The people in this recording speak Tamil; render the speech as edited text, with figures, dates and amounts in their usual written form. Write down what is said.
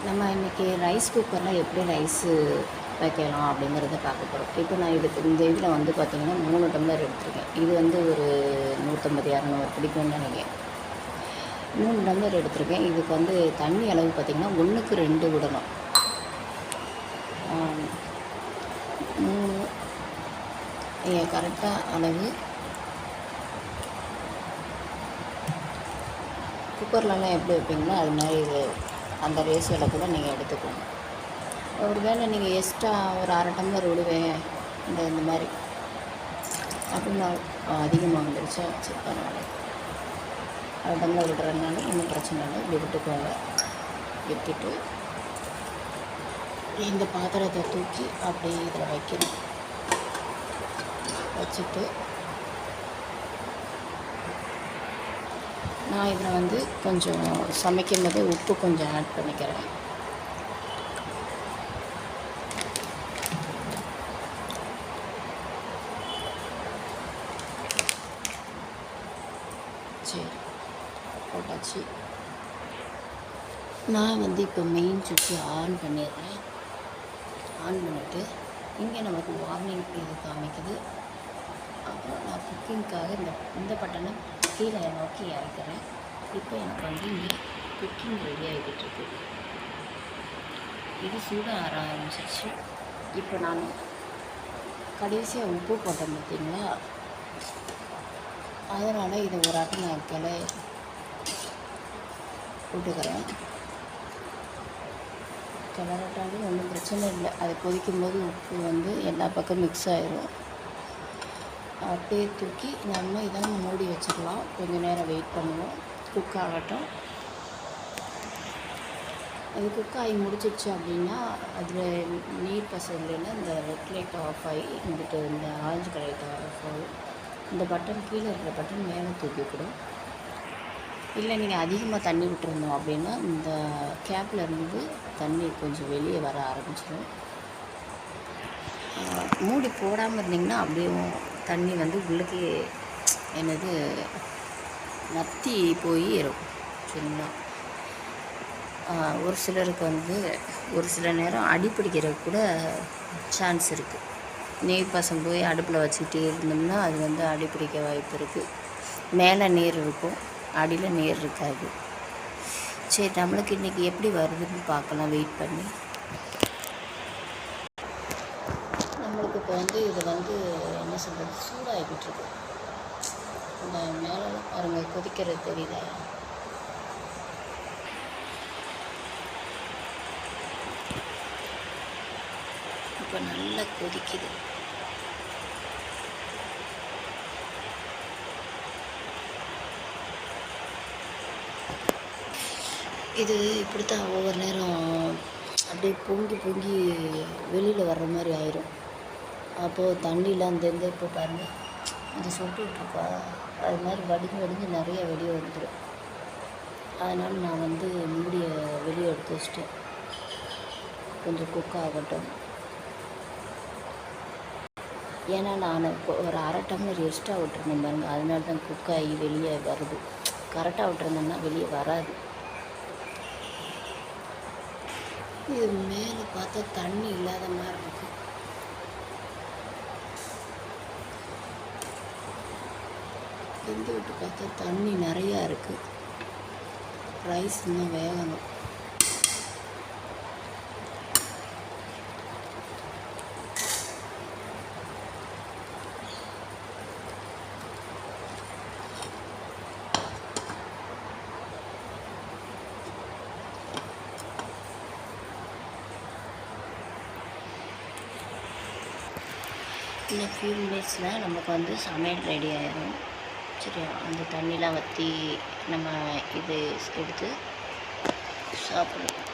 நம்ம இன்றைக்கி ரைஸ் குக்கரில் எப்படி ரைஸு வைக்கலாம் அப்படிங்கிறத பார்க்க போகிறோம். இப்போ நான் இந்த இதில் வந்து பார்த்திங்கன்னா 3 டம்ளர் எடுத்துருக்கேன். இது வந்து ஒரு 150 200 பிடிக்கும்னு நினைக்கிறேன். 3 டம்ளர் எடுத்துருக்கேன். இதுக்கு வந்து தண்ணி அளவு பார்த்திங்கன்னா 1க்கு 2 விடணும். 3 கரெக்டாக அளவு. குக்கர்லலாம் எப்படி வைப்பீங்களோ அது மாதிரி இது அந்த ரேஷியோவில் கூட நீங்கள் எடுத்துக்கணும். ஒரு வேளை நீங்கள் எக்ஸ்ட்ரா ஒரு 1/2 டம்ளர் விடுவேன் இந்த மாதிரி அப்படின்னா அதிகமாக வந்துடுச்சா சரி பரவாயில்ல. 1/2 டம்ளர் விடுறதுனால இன்னும் பிரச்சனை இல்லை. இப்படி விட்டுக்கோங்க. விட்டுட்டு இந்த பாத்திரத்தை தூக்கி அப்படியே இதில் வைக்கணும். வச்சுட்டு நான் இதில் வந்து கொஞ்சம் சமைக்கும் போது உப்பு கொஞ்சம் ஆட் பண்ணிக்கிறேன். சரி போட்டாச்சு. நான் வந்து இப்போ மெயின் சுவிட்சை ஆன் பண்ணிடுறேன். ஆன் பண்ணிவிட்டு இங்கே நமக்கு வார்னிங் இது காமிக்குது. அப்புறம் நான் குக்கிங்காக இந்த பட்டனை கீழே நோக்கி இறக்குறேன். இப்போ எனக்கு வந்து இங்கே குக்கிங் ரெடி ஆகிக்கிட்டுருக்கு. இது சூடாக ஆரம்பிச்சிருச்சு. இப்போ நான் கடைசியாக உப்பு போட்டேன் பார்த்தீங்களா, அதனால் இதை ஒரு ஆட்டம் நான் போட்டுக்கிறேன். கிளறட்டாலும் ஒன்றும் பிரச்சனை இல்லை. அது கொதிக்கும்போது உப்பு வந்து எல்லா பக்கம் மிக்ஸ் ஆகிரும். அப்படியே தூக்கி நம்ம இதை மூடி வச்சுக்கலாம். கொஞ்சம் நேரம் வெயிட் பண்ணுவோம். குக் ஆகட்டும். அது குக் ஆகி முடிச்சிடுச்சு அப்படின்னா அதில் நீர் பசங்கள்னா இந்த ரெட் லைட் ஆஃப் ஆகி இங்கிட்ட இந்த ஆரஞ்சு கலர் ஆஃப் ஆகும். இந்த பட்டன் கீழே இருக்கிற பட்டன் மேலே தூக்கிக்கூடும். இல்லை நீங்கள் அதிகமாக தண்ணி விட்டுருந்தோம் அப்படின்னா இந்த கேப்பில் இருந்து தண்ணி கொஞ்சம் வெளியே வர ஆரம்பிச்சிடும். மூடி போடாமல் இருந்திங்கன்னா அப்படியே தண்ணி வந்து உள்ளுக்கே என்னது நத்தி போய் இருக்கும். சரிங்களா? ஒரு சிலருக்கு வந்து ஒரு சில நேரம் அடிப்பிடிக்கிறதுக்கு கூட சான்ஸ் இருக்குது. நீர் பசம் போய் அடுப்பில் வச்சுக்கிட்டே இருந்தோம்னா அது வந்து அடிப்பிடிக்க வாய்ப்பு இருக்குது. மேலே நீர் இருக்கும், அடியில் நீர் இருக்காது. சரி, நம்மளுக்கு இன்றைக்கி எப்படி வருதுன்னு பார்க்கலாம் வெயிட் பண்ணி. நம்மளுக்கு இப்போ வந்து இது வந்து என்ன சொல்கிறது, சூடாகிக்கிட்டுருக்கு. இந்த மேலெல்லாம் பாருங்கள் கொதிக்கிறது தெரியுதா? இப்போ நல்லா கொதிக்குது. இது இப்படி தான் ஒவ்வொரு நேரம் அப்படியே பொங்கி வெளியில் வர்ற மாதிரி ஆயிரும். அப்போது தண்ணியில் அந்த இப்போ பாருங்கள் இது சொட்டுட்ருக்கா, அது மாதிரி வடிஞ்சு நிறைய வெளியே வந்துடும். அதனால் நான் வந்து மூடியை வெளியே எடுத்து வச்சிட்டேன். கொஞ்சம் குக் ஆகட்டும். ஏன்னா நான் இப்போ ஒரு 1/2 டம்ளர் எக்ஸ்ட்ரா விட்டுருந்தேன் பாருங்கள், அதனால தான் குக் ஆகி வெளியே வருது. கரெக்டாக விட்டுருந்தேன்னா வெளியே வராது. இது மேலே பார்த்தா தண்ணி இல்லாத மாதிரி இருக்குது. கிண்டி விட்டு பார்த்தா தண்ணி நிறையா இருக்குது. ரைஸ் இன்னும் வேகணும். இன்னும் ஃபியூ மினிட்ஸில் நமக்கு வந்து சமையல் ரெடி ஆகிடும். சரியா? அந்த தண்ணிலாம் வற்றி நம்ம இது எடுத்து சாப்பிடலாம்.